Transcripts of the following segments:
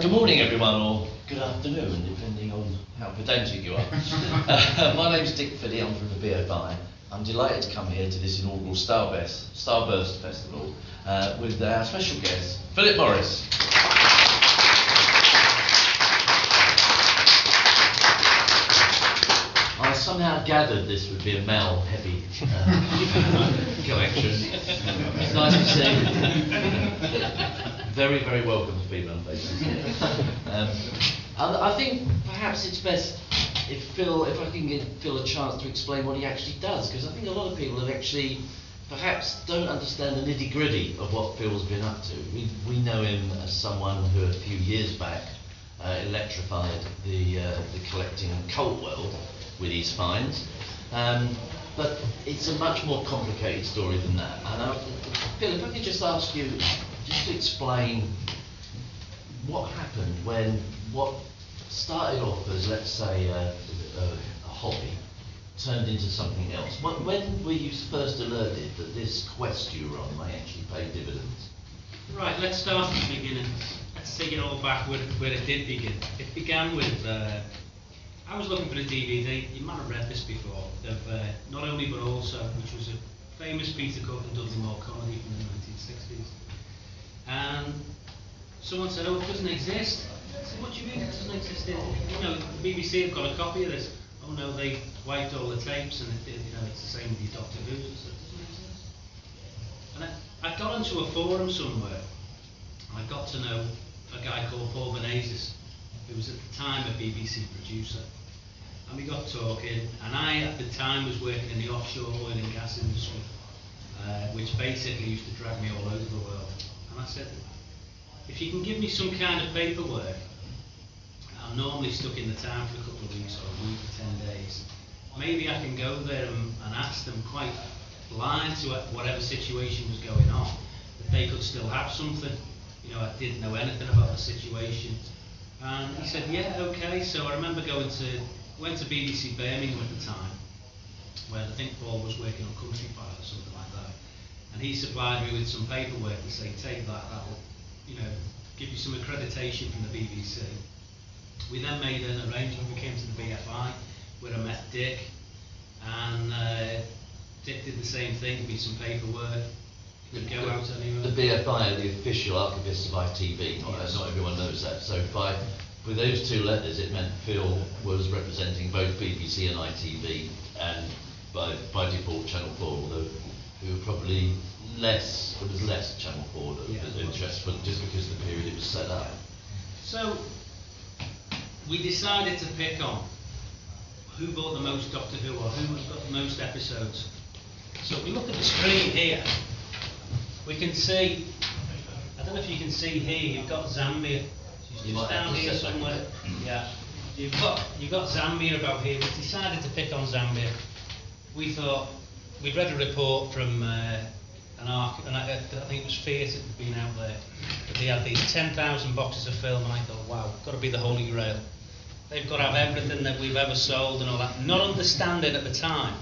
Good morning everyone, or good afternoon, depending on how pedantic you are. My name's Dick Fiddy, I'm from the BFI. I'm delighted to come here to this inaugural Starburst Festival with our special guest, Philip Morris. I somehow gathered this would be a male-heavy collection. It's nice to see. Very, very welcome to female faces here. I think perhaps it's best if I can give Phil a chance to explain what he actually does, because I think a lot of people have actually perhaps don't understand the nitty-gritty of what Phil's been up to. We know him as someone who a few years back electrified the collecting and cult world with his finds, but it's a much more complicated story than that. And Phil, if I could just ask you just to explain what happened when what started off as, let's say, a hobby turned into something else. When were you first alerted that this quest you were on may actually pay dividends? Right, let's start at the beginning. Let's take it all back where it did begin. It began with I was looking for a DVD, you might have read this before, of Not Only But Also, which was a famous Peter Cook and Dudley Moore comedy from the 1960s. And someone said, oh, it doesn't exist. I said, what do you mean it doesn't exist? The BBC have got a copy of this. Oh no, they wiped all the tapes, and it's the same with your Doctor Who's. I said, it doesn't exist. And I got into a forum somewhere, and I got to know a guy called Paul Benezis, who was at the time a BBC producer. And we got talking, and I at the time was working in the offshore oil and gas industry, which basically used to drag me all over the world. And I said, if you can give me some kind of paperwork, I'm normally stuck in the town for a couple of weeks or a week, 10 days. Maybe I can go there and ask them quite blind to whatever situation was going on, that they could still have something. I didn't know anything about the situation. And he said, yeah, okay. So I remember went to BBC Birmingham at the time, where I think Paul was working on Country File or something like that. And he supplied me with some paperwork to say, take that'll give you some accreditation from the BBC. We then made an arrangement, we came to the BFI, where I met Dick, and Dick did the same thing, give me some paperwork. We'd go out anywhere. The BFI are the official archivists of ITV, not everyone knows that. So with those two letters, it meant Phil was representing both BBC and ITV, and by default Channel 4, although we were probably less Channel 4 of interest, but just because of the period it was set up. So we decided to pick on who bought the most Doctor Who, or who has got the most episodes. So if we look at the screen here, we can see, I don't know if you can see here, you've got Zambia. She's just down here somewhere. Yeah. You've got Zambia about here. We decided to pick on Zambia. We thought, we'd read a report from I think it was Fiat that had been out there, but they had these 10,000 boxes of film, and I thought, wow, got to be the Holy Grail. They've got to have everything that we've ever sold and all that. Not understanding at the time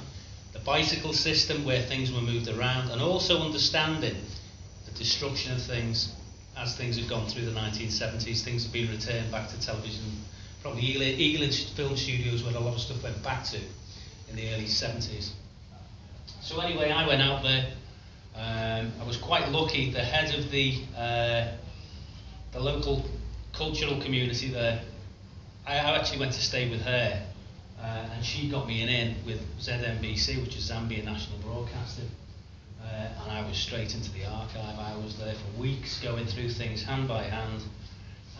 the bicycle system where things were moved around, and also understanding the destruction of things as things have gone through the 1970s. Things have been returned back to television, probably Ealing Film Studios, where a lot of stuff went back to in the early 70s. So anyway, I went out there. I was quite lucky. The head of the local cultural community there, I actually went to stay with her, and she got me an in with ZNBC, which is Zambia National Broadcasting, and I was straight into the archive. I was there for weeks going through things hand by hand,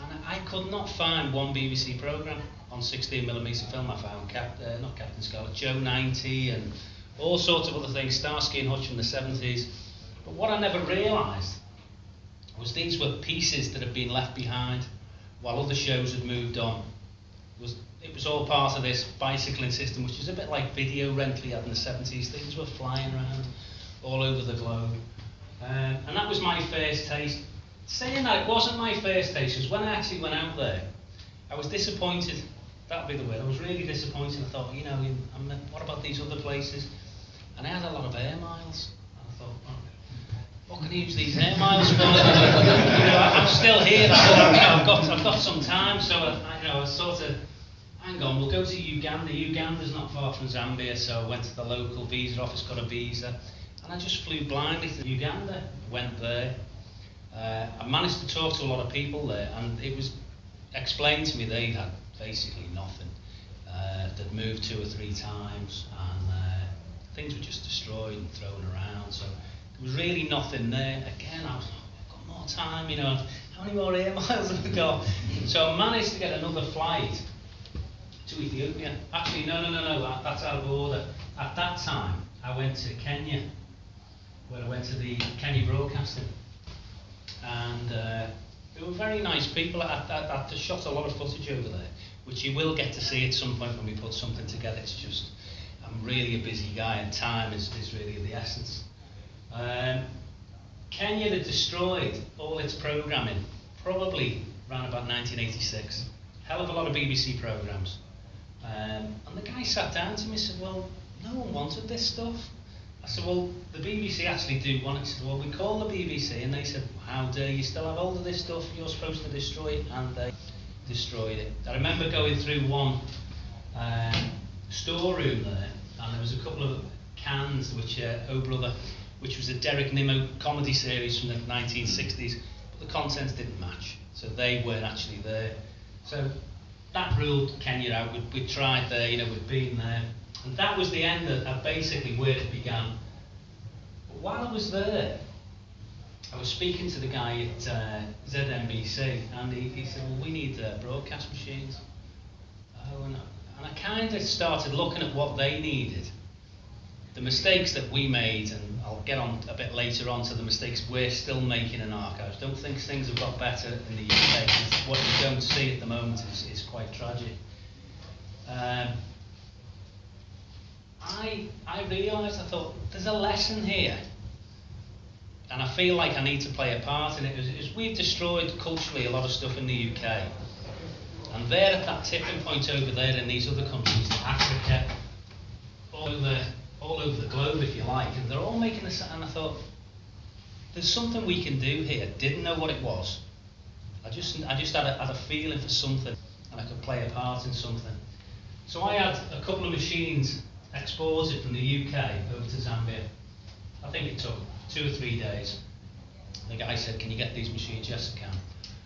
and I could not find one BBC programme on 16mm film. I found not Captain Scarlet, Joe 90 and all sorts of other things, Starsky and Hutch from the 70s. But what I never realised was these were pieces that had been left behind while other shows had moved on. It was all part of this bicycling system, which is a bit like video rental you had in the 70s. Things were flying around all over the globe. And that was my first taste. Saying that, it wasn't my first taste, because when I actually went out there, I was disappointed. That would be the word. I was really disappointed. I thought, what about these other places? And I had a lot of air miles. And I thought, what can I use these air miles for? I'm still here. I've got some time, so I sort of, hang on, we'll go to Uganda. Uganda's not far from Zambia, so I went to the local visa office, got a visa, and I just flew blindly to Uganda. Went there. I managed to talk to a lot of people there, and it was explained to me they had basically nothing. They'd moved 2 or 3 times, and things were just destroyed and thrown around. So there was really nothing there. Again, I was like, I've got more time, how many more air miles have I got? So I managed to get another flight to Ethiopia. Actually, no, that's out of order. At that time, I went to Kenya, where I went to the Kenya Broadcasting. And they were very nice people. I shot a lot of footage over there, which you will get to see at some point when we put something together. It's just, I'm really a busy guy, and time is really the essence. Kenya had destroyed all its programming, probably around about 1986. Hell of a lot of BBC programmes. And the guy sat down to me and said, well, no one wanted this stuff. I said, well, the BBC actually do want it. He said, well, we call the BBC, and they said, how dare you still have hold of this stuff? You're supposed to destroy it, and they destroyed it. I remember going through one storeroom there, and there was a couple of cans, which Oh Brother, which was a Derek Nimmo comedy series from the 1960s, but the contents didn't match, so they weren't actually there. So that ruled Kenya out. We tried there, we'd been there. And that was the end of basically where it began. But while I was there, I was speaking to the guy at ZNBC, and he said, well, we need broadcast machines. And I kind of started looking at what they needed. The mistakes that we made, and I'll get on a bit later on to the mistakes we're still making in archives. Don't think things have got better in the UK. What you don't see at the moment is quite tragic. I realised, I thought, there's a lesson here, and I feel like I need to play a part in it. As we've destroyed culturally a lot of stuff in the UK, and they're at that tipping point over there in these other countries, Africa, all over the globe, if you like, and they're all making this. And I thought, there's something we can do here. Didn't know what it was. I just had a feeling for something, and I could play a part in something. So I had a couple of machines exported from the UK over to Zambia. I think it took 2 or 3 days. The guy said, can you get these machines? Yes, I can.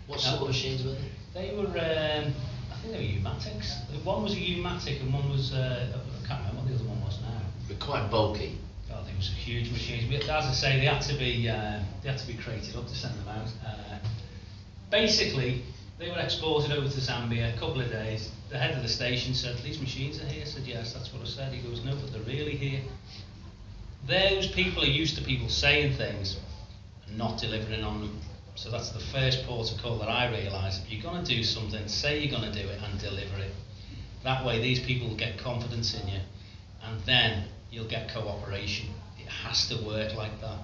What sort of machines were they? They were, I think they were U-Matics. One was a U-Matic and one was, I can't remember what the other one was now. They're quite bulky. God, they were huge machines. But as I say, they had to be crated up to send them out. Basically, they were exported over to Zambia, a couple of days. The head of the station said, these machines are here. I said, yes, that's what I said. He goes, no, but they're really here. Those people are used to people saying things and not delivering on them. So that's the first protocol that I realised. If you're going to do something, say you're going to do it and deliver it. That way these people will get confidence in you, and then you'll get cooperation. It has to work like that.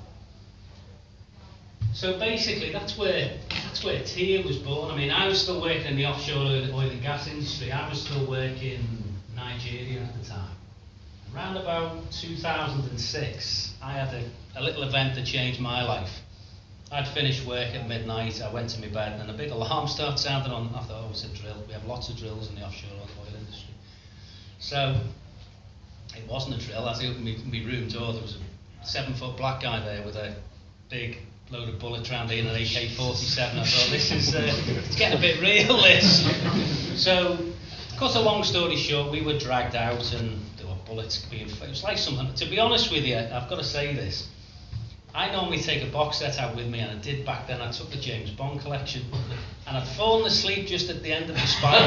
So basically, that's where TIA was born. I mean, I was still working in the offshore oil and gas industry. I was still working in Nigeria at the time. Around about 2006, I had a little event that changed my life. I'd finished work at midnight. I went to my bed, and a big alarm started sounding on. I thought, oh, it's a drill. We have lots of drills in the offshore oil industry. So it wasn't a drill. As I opened my room door, there was a 7-foot black guy there with a big load of bullets around here and an AK-47. I thought, this is it's getting a bit real, this. So, to cut a long story short, we were dragged out and there were bullets being. It was like something. To be honest with you, I've got to say this. I normally take a box set out with me, and I did back then. I took the James Bond collection, and I'd fallen asleep just at the end of The Spy.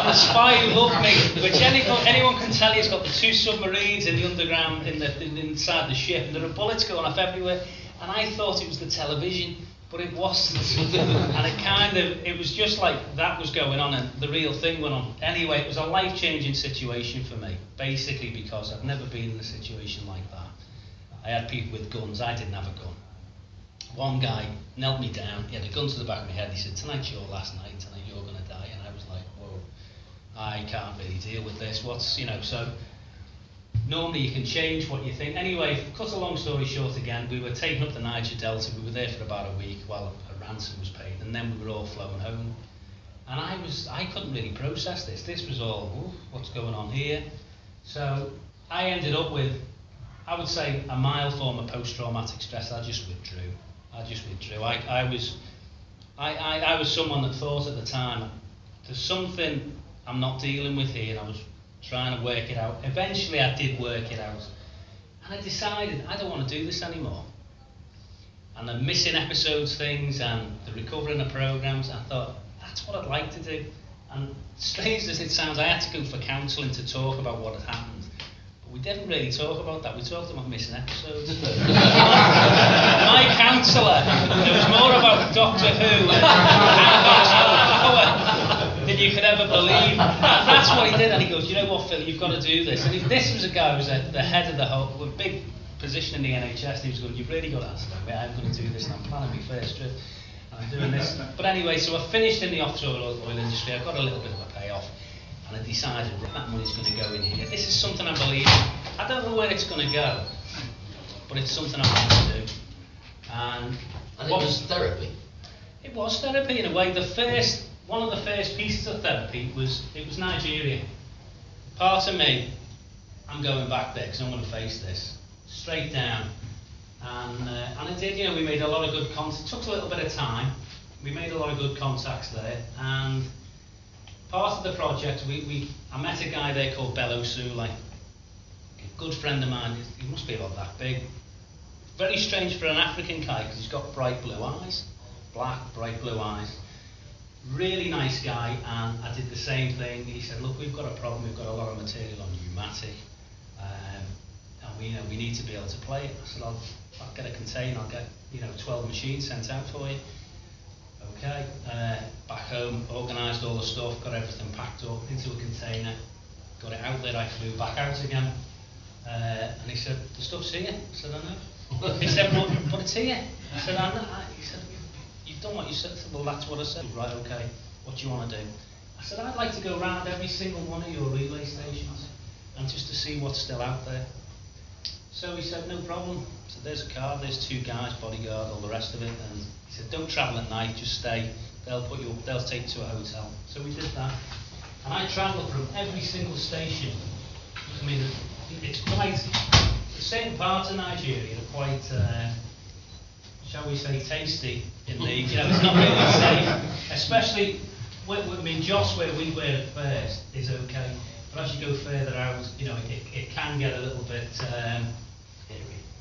The Spy Who Loved Me, which anyone can tell you, it's got the 2 submarines in the underground, inside the ship, and there are bullets going off everywhere. And I thought it was the television, but it wasn't. And it was just like that was going on, and the real thing went on. Anyway, it was a life-changing situation for me, basically because I've never been in a situation like that. I had people with guns, I didn't have a gun. One guy knelt me down, he had a gun to the back of my head, he said, tonight's your last night, tonight you're going to die. And I was like, whoa, I can't really deal with this, so normally you can change what you think. Anyway, cut a long story short again, we were taken up the Niger Delta, we were there for about a week while a ransom was paid, and then we were all flown home. And I couldn't really process this. This was all, ooh, what's going on here? So I ended up with, I would say, a mild form of post-traumatic stress. I just withdrew. I was someone that thought at the time, there's something I'm not dealing with here, and I was trying to work it out. Eventually I did work it out, and I decided I don't want to do this anymore. And the missing episodes things and the recovering the programs, I thought, that's what I'd like to do. And strange as it sounds, I had to go for counselling to talk about what had happened. But we didn't really talk about that. We talked about missing episodes. My counsellor, there was more about Doctor Who and power than you could ever believe. And that's what he did. And he goes, you know what, Phil, you've got to do this. And this was a guy who was at the head of the whole, with a big position in the NHS. And he was going, you've really got to ask me, I'm going to do this, and I'm planning my first trip. I'm doing this. But anyway, so I finished in the offshore oil industry. I got a little bit of a payoff, and I decided that money's going to go in here. This is something I believe in. I don't know where it's going to go, but it's something I want to do. And it was therapy. It was therapy in a way. One of the first pieces of therapy was Nigeria. Part of me, I'm going back there because I'm going to face this straight down. And it did, we made a lot of good contacts. It took a little bit of time. We made a lot of good contacts there. And part of the project, I met a guy there called Bello Sule, a good friend of mine. He must be about that big. Very strange for an African guy because he's got bright blue eyes, black, bright blue eyes. Really nice guy, and I did the same thing. He said, look, we've got a problem. We've got a lot of material on Umati. We need to be able to play it. I said, I'll get a container, I'll get 12 machines sent out for you. Okay, back home, organised all the stuff, got everything packed up into a container, got it out there. I flew back out again, and he said, the stuff's here. I said, I know. He said, but it's here. I said, I know. He said, you've done what you said. I said, well, that's what I said. Right, okay, what do you want to do? I said, I'd like to go around every single one of your relay stations and just to see what's still out there. So he said, no problem. So there's a car, there's 2 guys, bodyguard, all the rest of it. And he said, don't travel at night, just stay. They'll take you to a hotel. So we did that. And I travelled from every single station. I mean, it's quite, certain parts of Nigeria are quite, shall we say, tasty in the, it's not really safe. Especially, Jos, where we were at first, is okay. But as you go further out, it can get a little bit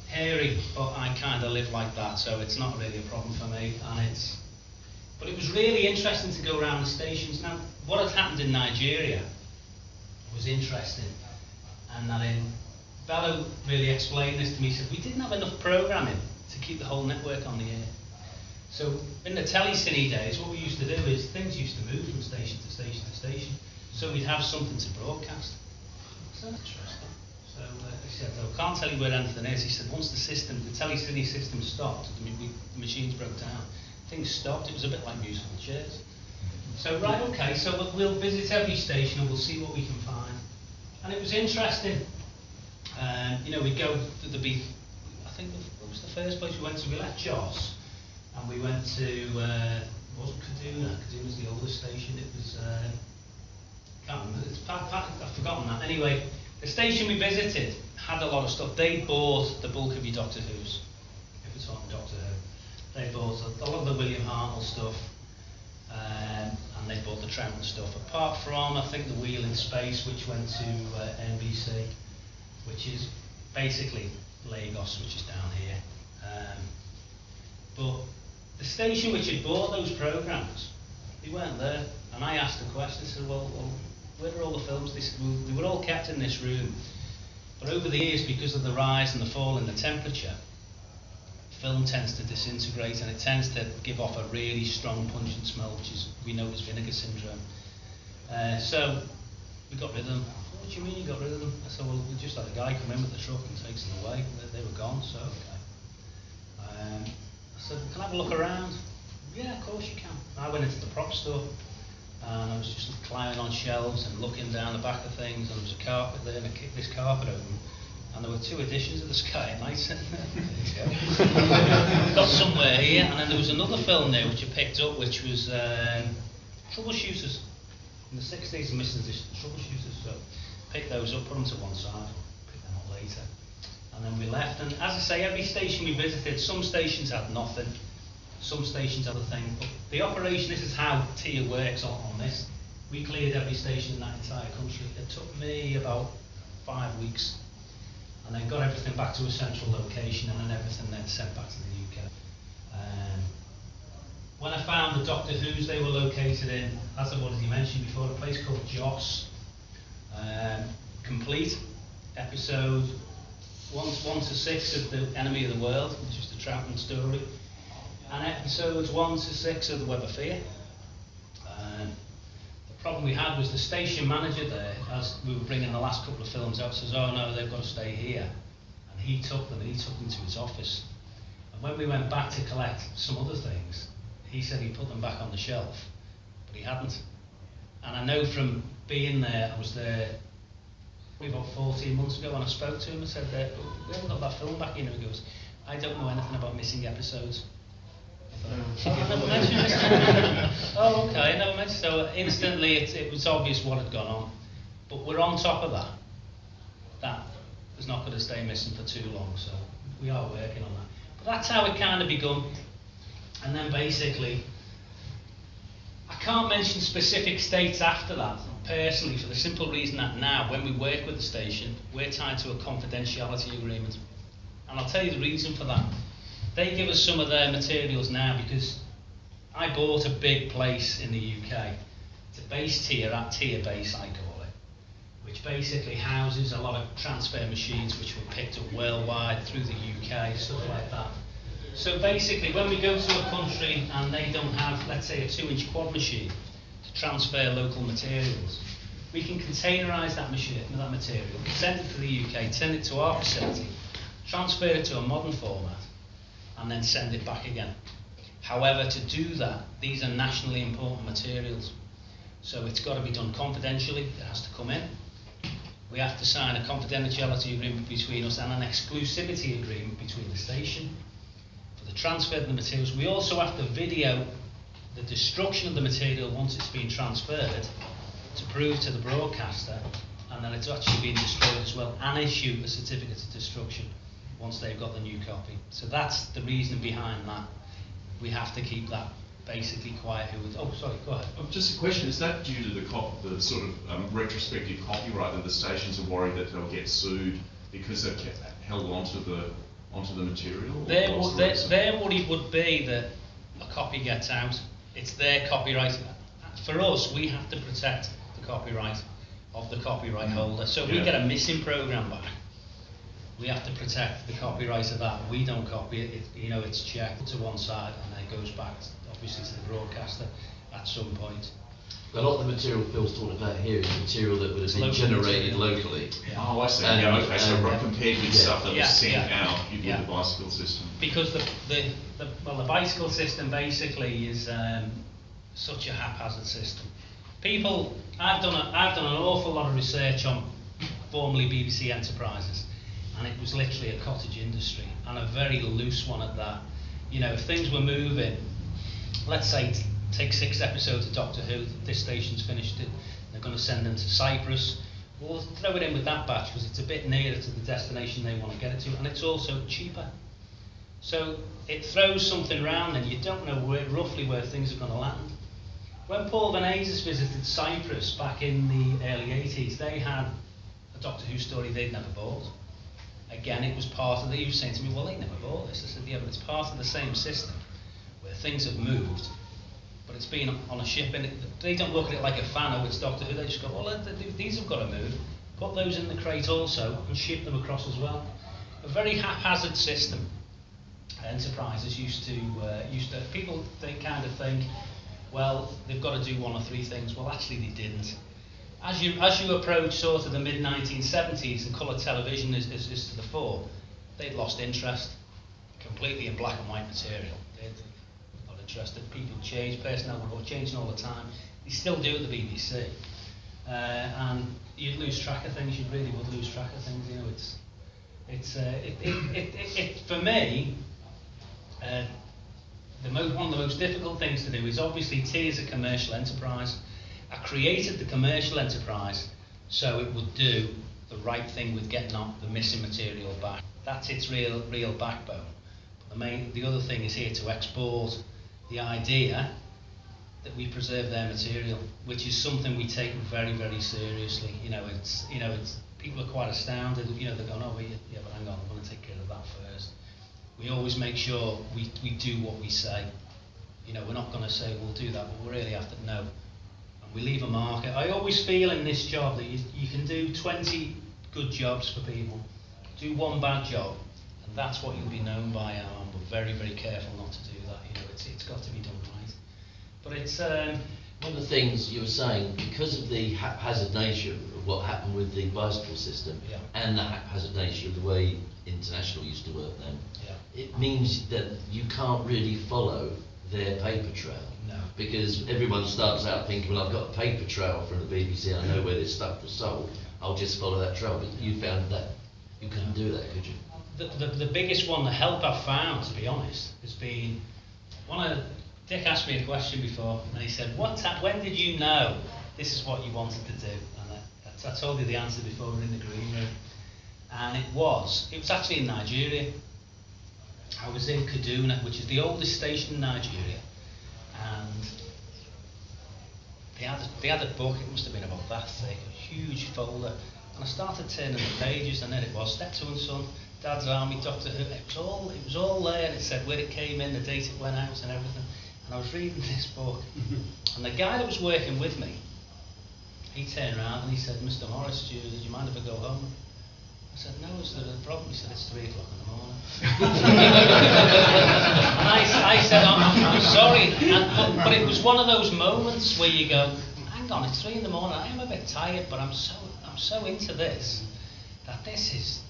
hairy, but I kind of live like that, so it's not really a problem for me. But it was really interesting to go around the stations. Now, what had happened in Nigeria was interesting, and Bello really explained this to me. He said, we didn't have enough programming to keep the whole network on the air. So in the telecine days, what we used to do is things used to move from station to station to station. So we'd have something to broadcast. So interesting. So he said, I can't tell you where anything is. He said, once the telecine system stopped, the machines broke down. Things stopped. It was a bit like musical chairs. So right, okay. So we'll visit every station and we'll see what we can find. And it was interesting. We'd go to I think what was the first place we went to? We left Jos, and we went to. It wasn't Kaduna. Kaduna's the oldest station. It was. Can't remember. I've forgotten that. Anyway, the station we visited had a lot of stuff. They bought the bulk of your Doctor Who's, if it's on Doctor Who. They bought a lot of the William Hartnell stuff, and they bought the Trent stuff. Apart from, I think, the Wheel in Space, which went to NBC, which is basically Lagos, which is down here. But the station which had bought those programmes, they weren't there. And I asked the question, I said, well, where are all the films? They said, well, they were all kept in this room. But over the years, because of the rise and the fall in the temperature, film tends to disintegrate, and it tends to give off a really strong, pungent smell, which we know is vinegar syndrome. So we got rid of them. What do you mean you got rid of them? I said, well, we just had a guy come in with the truck and takes them away. They were gone, so okay. I said, can I have a look around? Yeah, of course you can. I went into the prop store, and I was just climbing on shelves and looking down the back of things, and there was a carpet there, and I kicked this carpet open. and there were 2 editions of The Sky at Night. Got somewhere here, and then there was another film there which I picked up, which was Troubleshooters in the 60s, and Mrs. Troubleshooters. So picked those up, put them to one side, pick them up later, and then we left. And as I say, every station we visited, some stations had nothing, some stations had a thing. But the operation, this is how TIA works on this. We cleared every station in that entire country. It took me about 5 weeks, and then got everything back to a central location, and then everything then sent back to the UK. When I found the Doctor Who's, they were located in, as I've already mentioned before, a place called Joss. Complete episode 1 to 6 of The Enemy of the World, which is the Troutman story, and episodes 1 to 6 of The Web of Fear. The problem we had was the station manager there, as we were bringing the last couple of films out, says, oh no, they've got to stay here. And he took them to his office. And when we went back to collect some other things, he said he put them back on the shelf, but he hadn't. And I know from being there, I was there probably about 14 months ago, when I spoke to him, I said, we haven't got that film back, you know. He goes, I don't know anything about missing episodes. I never mentioned this. Oh, okay, I never mentioned. So instantly it was obvious what had gone on. But we're on top of that. That is not going to stay missing for too long, so we are working on that. But that's how it kind of begun. And then basically, I can't mention specific states after that, personally, for the simple reason that now, when we work with the station, we're tied to a confidentiality agreement. And I'll tell you the reason for that. They give us some of their materials now because I bought a big place in the UK. It's a base tier, at tier base I call it, which basically houses a lot of transfer machines which were picked up worldwide through the UK, stuff like that. So basically, when we go to a country and they don't have, let's say, a 2-inch quad machine to transfer local materials, we can containerise that material, send it to the UK, send it to our facility, transfer it to a modern format, and then send it back again. However, to do that, these are nationally important materials. So it's got to be done confidentially, it has to come in. We have to sign a confidentiality agreement between us and an exclusivity agreement between the station for the transfer of the materials. We also have to video the destruction of the material once it's been transferred to prove to the broadcaster, and then it's actually been destroyed as well, and issue a certificate of destruction once they've got the new copy. So that's the reason behind that. We have to keep that basically quiet. Oh, sorry, go ahead. Just a question, is that due to the sort of retrospective copyright that the stations are worried that they'll get sued because they've held onto the material? Their worry would be that a copy gets out. It's their copyright. For us, we have to protect the copyright of the copyright holder. So if we get a missing program back, we have to protect the copyright of that. We don't copy it. It's checked to one side and then it goes back, obviously, to the broadcaster at some point. A lot of the material Phil's talking about here is material that would have been generated locally. Yeah. Oh, I see. Okay. So compared with stuff that was sent out with the bicycle system. Because the bicycle system basically is such a haphazard system. I've done an awful lot of research on formerly BBC Enterprises. And it was literally a cottage industry, and a very loose one at that. If things were moving, let's say take 6 episodes of Doctor Who, this station's finished it, they're going to send them to Cyprus, we'll throw it in with that batch because it's a bit nearer to the destination they want to get it to, and it's also cheaper. So it throws something round and you don't know roughly where things are going to land. When Paul Van Azes visited Cyprus back in the early 80s, they had a Doctor Who story they'd never bought. Again, it was part of he was saying to me, well, they never bought this. I said, yeah, but it's part of the same system where things have moved, but it's been on a ship, and they don't look at it like a fan, it's Doctor Who. They just go, well, these have got to move, put those in the crate also, and ship them across as well. A very haphazard system. Enterprises used to people kind of think, well, they've got to do 1 or 3 things. Well, actually, they didn't. As you approach sort of the mid-1970s and colour television is to the fore, they'd lost interest completely in black and white material. They're not interested. People change, personnel were changing all the time. They still do at the BBC. And you'd lose track of things, you really would lose track of things. It's for me, one of the most difficult things to do is obviously T is a commercial enterprise. I created the commercial enterprise so it would do the right thing with getting the missing material back. That's its real backbone. But the other thing is here to export the idea that we preserve their material, which is something we take very, very seriously. It's people are quite astounded. They're going, oh, yeah, but hang on, I'm going to take care of that first. We always make sure we do what we say. We're not going to say we'll do that, but we really have to know. And we leave a marker. I always feel in this job that you can do 20 good jobs for people, do one bad job, and that's what you'll be known by. And we're very, very careful not to do that. It's got to be done right. But it's one of the things you were saying, because of the haphazard nature of what happened with the bicycle system, yeah. and the haphazard nature of the way International used to work then, yeah. it means that you can't really follow their paper trail. No. Because everyone starts out thinking, well, I've got a paper trail from the BBC, I know where this stuff was sold, I'll just follow that trail. But you found that you couldn't do that, could you? The biggest one, the help I've found, to be honest, has been Dick asked me a question before, and he said, when did you know this is what you wanted to do? And I told you the answer before we were in the green room. And it was actually in Nigeria. I was in Kaduna, which is the oldest station in Nigeria, and they had a book, it must have been about that thick, a huge folder, and I started turning the pages, and then it was Step 2 and Son, Dad's Army, Doctor Who. It was all there, and it said where it came in, the date it went out, and everything. And I was reading this book, and the guy that was working with me, he turned around and he said, Mr. Morris, do you mind if I go home? I said, no, is there a problem? He said, it's 3 o'clock in the morning. And I said, I'm sorry, but it was one of those moments where you go, hang on, it's 3 in the morning, I am a bit tired, but I'm so into this, that this is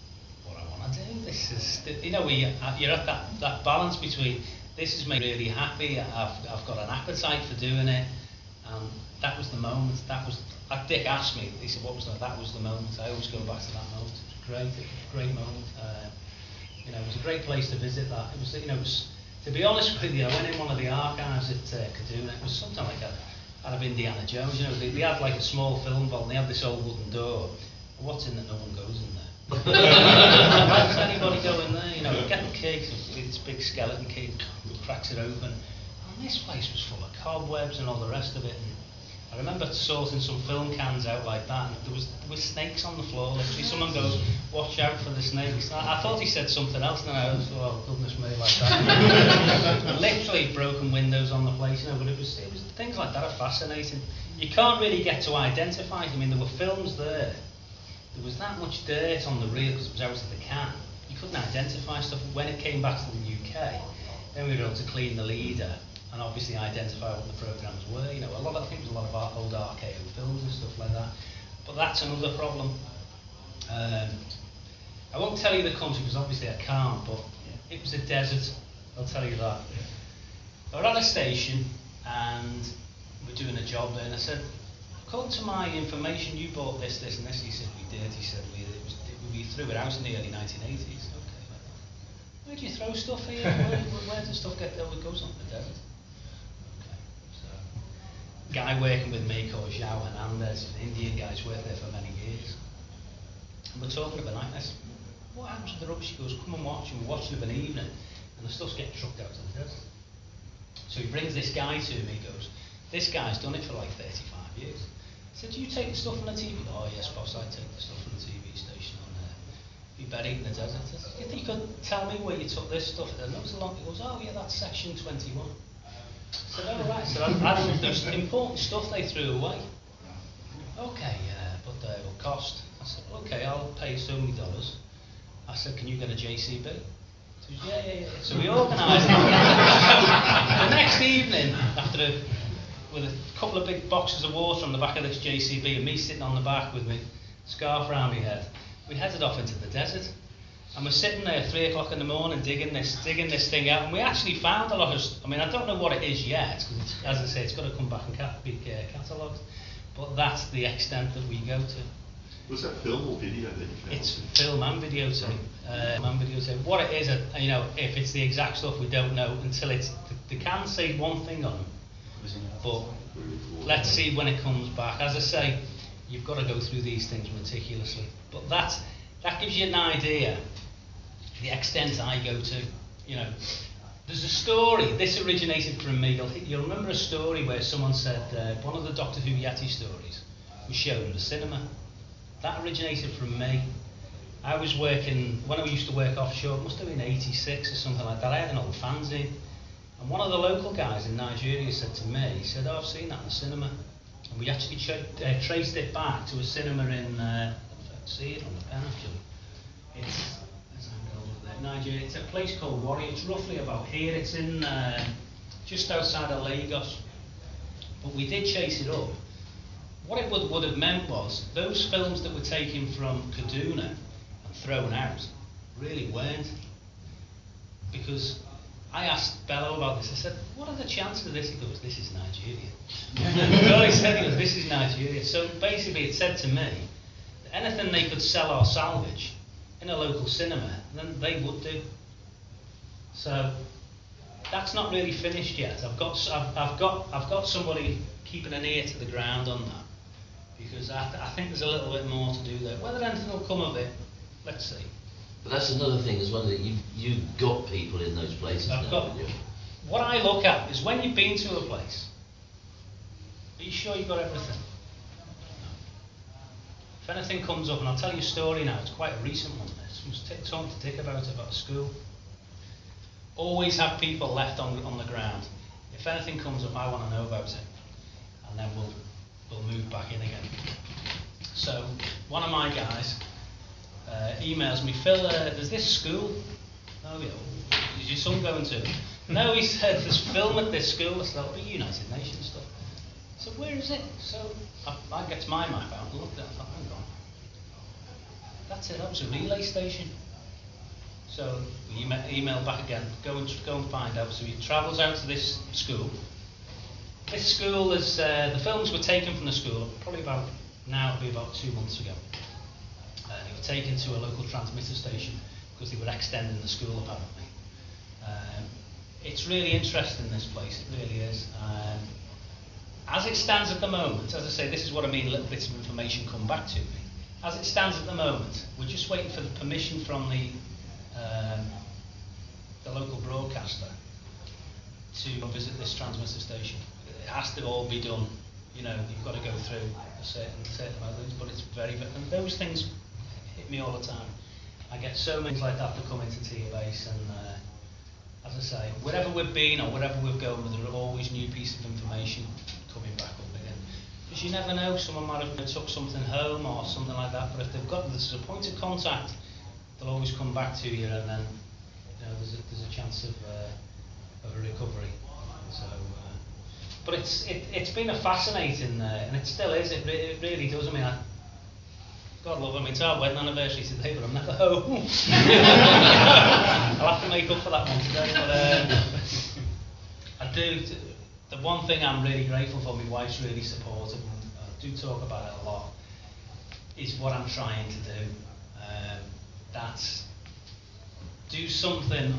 what I want to do. This is, you're at that balance between, this has made me really happy, I've got an appetite for doing it, and that was the moment. Dick asked me, he said, what was that? That was the moment. I always go back to that moment. It was a great moment. It was a great place to visit that. It was, to be honest with you, I went in one of the archives at Kaduna. It was something like out of Indiana Jones. They had like a small film vault, and they had this old wooden door. What's in that? No one goes in there. Why does anybody go in there? Get the key, it's a big skeleton key, cracks it open. And this place was full of cobwebs and all the rest of it. And I remember sorting some film cans out like that, and there was snakes on the floor. Literally, someone goes, "Watch out for the snakes." I thought he said something else, and I was, oh goodness me, like that. Literally broken windows on the place, but it was things like that are fascinating. You can't really get to identify. I mean, there were films there. There was that much dirt on the reel because it was out of the can. You couldn't identify stuff. When it came back to the UK, then we were able to clean the leader and obviously identify what the programmes were. I think there was a lot of old RKO films and stuff like that. But that's another problem. I won't tell you the country because obviously I can't, but it was a desert, I'll tell you that. I was at a station and we're doing a job there, and I said, according to my information, you bought this, this and this. He said, we did. He said, we threw it out in the early 1980s. Okay. Where do you throw stuff here? Where does stuff get there? It goes on the desert. Okay. So, guy working with me called João Hernandez, an Indian guy who's worked there for many years. And we're talking about night. I said, what happens to the rubbish? He goes, come and watch. And we're watching of an evening, and the stuff's getting trucked out to the desert. So he brings this guy to me. He goes, this guy's done it for like 35 years. I said, do you take the stuff from the TV? Oh yes, boss, I take the stuff from the TV station on there. Be buried in the desert. I said, you think you could tell me where you took this stuff? And it looks along. He goes, oh yeah, that's section 21. I said, oh right. I said, there's important stuff they threw away. Okay, but it will cost. I said, okay, I'll pay so many dollars. I said, can you get a JCB? He said, yeah. So we organised it. The next evening, with a couple of big boxes of water on the back of this JCB and me sitting on the back with my scarf around my head, we headed off into the desert. And we're sitting there at 3 o'clock in the morning digging this thing out, and we actually found a lot of, I don't know what it is yet, because as I say, it's got to come back and be catalogued, but that's the extent that we go to. Was that film or video that you found? It's film and videotape. What it is, you know, if it's the exact stuff, we don't know until it's. They can say one thing on them, but let's see when it comes back. As I say, you've got to go through these things meticulously. But that gives you an idea the extent I go to. You know, there's a story. This originated from me. You'll remember a story where someone said one of the Doctor Who Yeti stories was shown at the cinema. That originated from me. I was working, when I used to work offshore, it must have been 86 or something like that. I had an old fanzine, and one of the local guys in Nigeria said to me, he said, "Oh, I've seen that in the cinema." And we actually traced it back to a cinema in, I don't see it on the pen actually. It's Nigeria. It's a place called Warri. It's roughly about here. It's in just outside of Lagos. But we did chase it up. What it would have meant was those films that were taken from Kaduna and thrown out really weren't. Because I asked Bello about this. I said, "What are the chances of this?" He goes, "This is Nigeria." All he said, he goes, "This is Nigeria." So basically it said to me that anything they could sell or salvage in a local cinema, then they would do. So that's not really finished yet. I've got somebody keeping an ear to the ground on that, because I think there's a little bit more to do there. Whether anything will come of it, let's see. But that's another thing as well, that you've got people in those places now, haven't you? What I look at is when you've been to a place, are you sure you've got everything? No. If anything comes up, and I'll tell you a story now, it's quite a recent one, this was something to tick about a school. Always have people left on the ground. If anything comes up, I want to know about it, and then we'll move back in again. So one of my guys emails me, "Phil, there's this school." "Oh yeah, is your son going to it?" "No," he said, "there's film at this school." I said, "That'll be United Nations stuff." I said, "Where is it?" So I get my map out and looked at it. I thought, hang on, that's it. That was a relay station. So we email back again, go and find out. So he travels out to this school. This school is, the films were taken from the school probably about 2 months ago. They were taken to a local transmitter station because they were extending the school apparently. It's really interesting, this place, it really is. As it stands at the moment, as I say, this is what I mean, little bits of information come back to me. As it stands at the moment, we're just waiting for the permission from the local broadcaster to visit this transmitter station. It has to all be done, you know, you've got to go through a certain amount of things, but it's very, and those things hit me all the time. I get so many things like that that come into Tier Base, and as I say, wherever we've been or wherever we've gone, there are always new pieces of information coming back up again. Because you never know, someone might have took something home or something like that, but if they've got, there's a point of contact, they'll always come back to you, and then, you know, there's a chance of a recovery. So, but it's been a fascinating, and it still is. It really does. I mean, God love, I mean, it's our wedding anniversary today, but I'm never home. I'll have to make up for that one today. But I do. The one thing I'm really grateful for, my wife's really supportive, and I do talk about it a lot, is what I'm trying to do. That's do something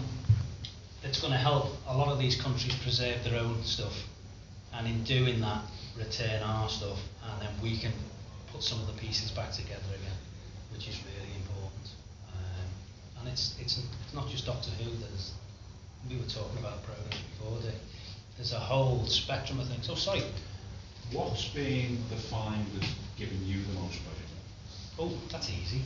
that's going to help a lot of these countries preserve their own stuff, and in doing that, return our stuff, and then we can put some of the pieces back together again, which is really important. And it's not just Doctor Who. We were talking about programs before. There's a whole spectrum of things. Oh, sorry. What's been the find that's given you the most pleasure? Oh, that's easy.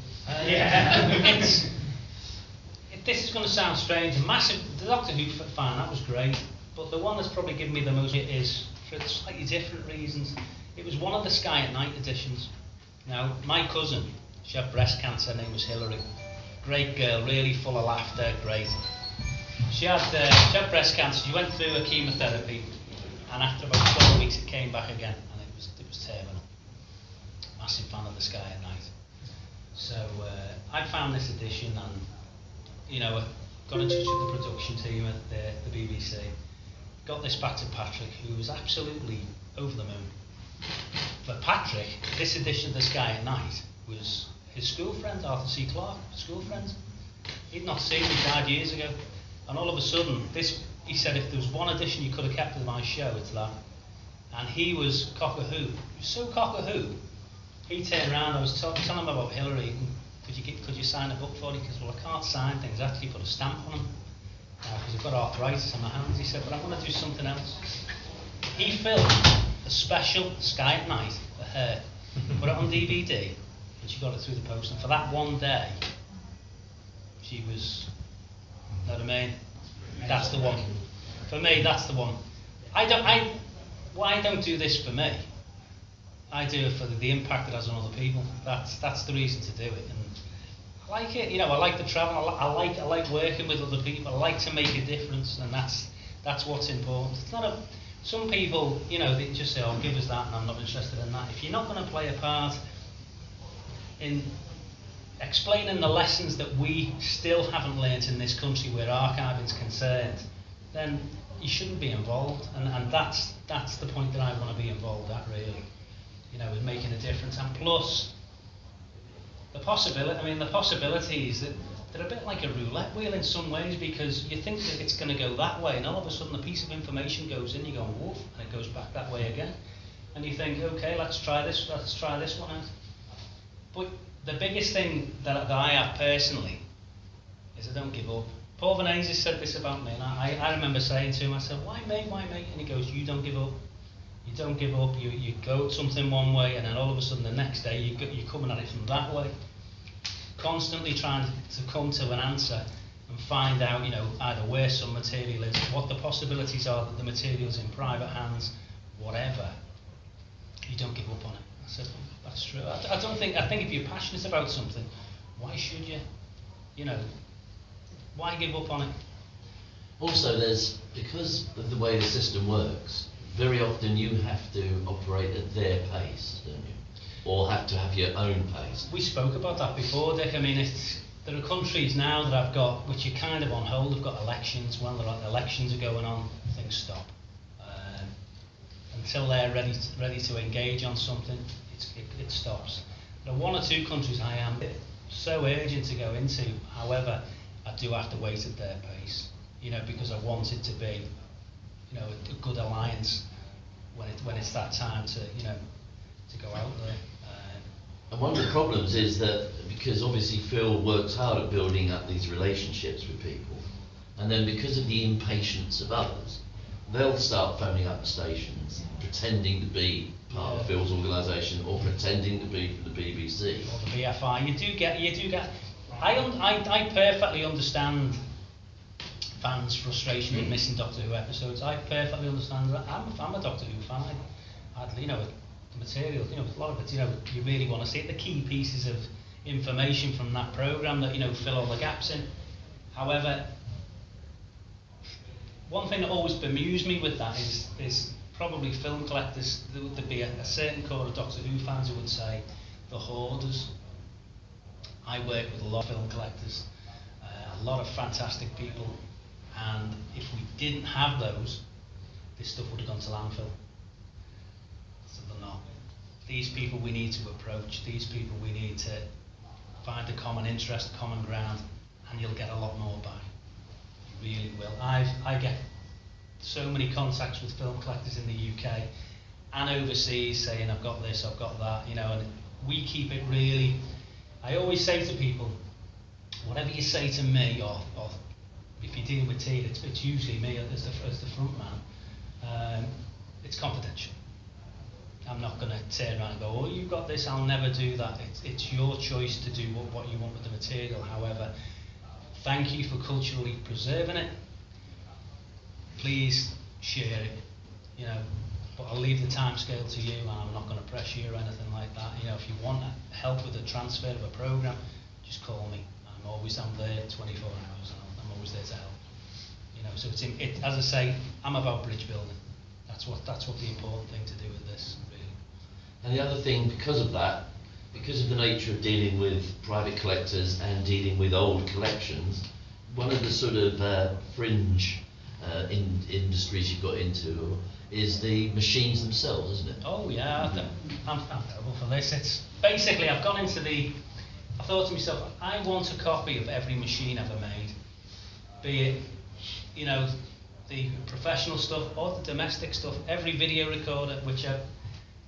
This is going to sound strange. The Doctor Who fan, that was great. But the one that's probably given me the most is, for slightly different reasons, it was one of the Sky at Night editions. Now, my cousin, she had breast cancer, her name was Hillary. Great girl, really full of laughter, great. She had breast cancer, she went through a chemotherapy, and after about 12 weeks it came back again, and it was terminal. Massive fan of the Sky at Night. So I found this edition, and you know, got in touch with the production team at the BBC, got this back to Patrick, who was absolutely over the moon. For Patrick, this edition of the Sky at Night was his school friend, Arthur C. Clarke, school friend. He'd not seen him, he died years ago. And all of a sudden, he said if there was one addition you could have kept to my show, it's that. And he was cock-a-hoo. He was so cock-a-hoo, he turned around, I was telling him about Hillary, could you sign a book for it? He goes, well, I can't sign things, I actually put a stamp on them. Because I've got arthritis in my hands. He said, but I want to do something else. He filmed a special Sky at Night for her, put it on DVD, and she got it through the post. And for that one day, she was, you know what I mean? That's the one. For me, that's the one. I don't do this for me. I do it for the impact it has on other people. That's the reason to do it. And I like it, you know, I like the travel, I like working with other people, I like to make a difference, and that's what's important. It's not some people, you know, they just say, oh, give us that and I'm not interested in that. If you're not going to play a part in explaining the lessons that we still haven't learnt in this country where archiving's concerned, then you shouldn't be involved, and that's the point that I want to be involved at, really, you know, with making a difference. And plus, the possibilities that they're a bit like a roulette wheel in some ways, because you think that it's going to go that way, and all of a sudden a piece of information goes in, you go woof, and it goes back that way again, and you think, okay, let's try this one out. But the biggest thing that I have personally is I don't give up. Paul Venezis said this about me, and I remember saying to him, I said, why mate? And he goes, you don't give up. You don't give up, you go at something one way, and then all of a sudden the next day you're coming at it from that way. Constantly trying to come to an answer and find out, you know, either where some material is, what the possibilities are that the material's in private hands, whatever. You don't give up on it. I said, well, that's true. I think if you're passionate about something, why should you? You know, why give up on it? Also, because of the way the system works, very often you have to operate at their pace, don't you? Or have to have your own pace. We spoke about that before, Dick. I mean, there are countries now that I've got, which are kind of on hold, have got elections. When the elections are going on, things stop. Until they're ready to engage on something, it stops. There are one or two countries I am so urgent to go into, however, I do have to wait at their pace, you know, because I want it to be, you know, a good alliance when it's that time to, you know, to go out there. And one of the problems is that, because obviously Phil works hard at building up these relationships with people, and then because of the impatience of others, they'll start phoning up the stations, pretending to be part of Phil's organisation, or pretending to be from the BBC. Or the BFI. You do get. I perfectly understand fans' frustration with missing Doctor Who episodes. I perfectly understand that. I'm a Doctor Who fan. You know, the material, you know, a lot of it, you know, you really want to see it. The key pieces of information from that programme that, you know, fill all the gaps in. However, one thing that always bemused me with that is probably film collectors. There'd be a certain core of Doctor Who fans who would say the hoarders. I work with a lot of film collectors, a lot of fantastic people, and if we didn't have those, this stuff would have gone to landfill. So they're not. These people we need to approach, these people we need to find a common interest, common ground, and you'll get a lot more back. You really will. I get so many contacts with film collectors in the UK and overseas saying I've got this, I've got that, you know, and we keep it really. I always say to people, whatever you say to me, or if you're dealing with tea, it's usually me as the front man. It's confidential. I'm not going to turn around and go, oh, you've got this, I'll never do that. It's your choice to do what you want with the material. However, thank you for culturally preserving it. Please share it, you know, but I'll leave the timescale to you, and I'm not going to pressure you or anything like that. You know, if you want help with the transfer of a programme, just call me. I'm there 24 hours, and I'm always there to help. You know, so as I say, I'm about bridge building. That's what the important thing to do with this, really. And the other thing, because of that, because of the nature of dealing with private collectors and dealing with old collections, one of the sort of fringe industries you've got into is the machines themselves, isn't it? Oh yeah, I'm terrible for this. It's basically I've gone into I thought to myself, I want a copy of every machine ever made, be it, you know, the professional stuff or the domestic stuff. Every video recorder, which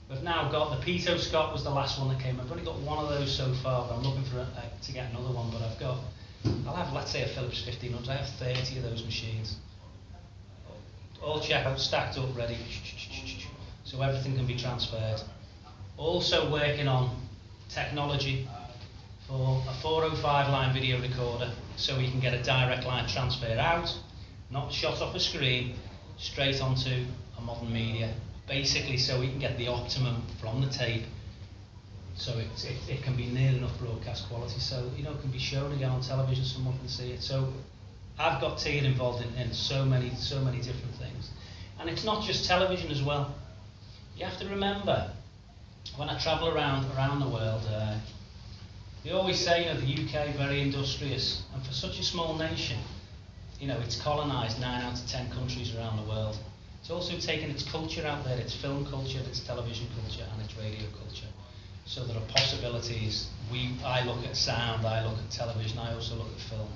we've now got. The Pitot Scott was the last one that came. I've only got one of those so far, but I'm looking for to get another one. But I'll have, let's say, a Philips 1500. I have 30 of those machines, all checked out, stacked up, ready, so everything can be transferred. Also working on technology for a 405 line video recorder, so we can get a direct line transfer out, not shot off a screen, straight onto a modern media, basically so we can get the optimum from the tape, so it can be near enough broadcast quality, so you know it can be shown again on television, someone can see it. So I've got Tia involved in so many different things, and it's not just television as well. You have to remember, when I travel around the world, they always say, you know, the UK very industrious, and for such a small nation, you know, it's colonised 9 out of 10 countries around the world. It's also taken its culture out there, its film culture, its television culture, and its radio culture. So there are possibilities. I look at sound, I look at television, I also look at film.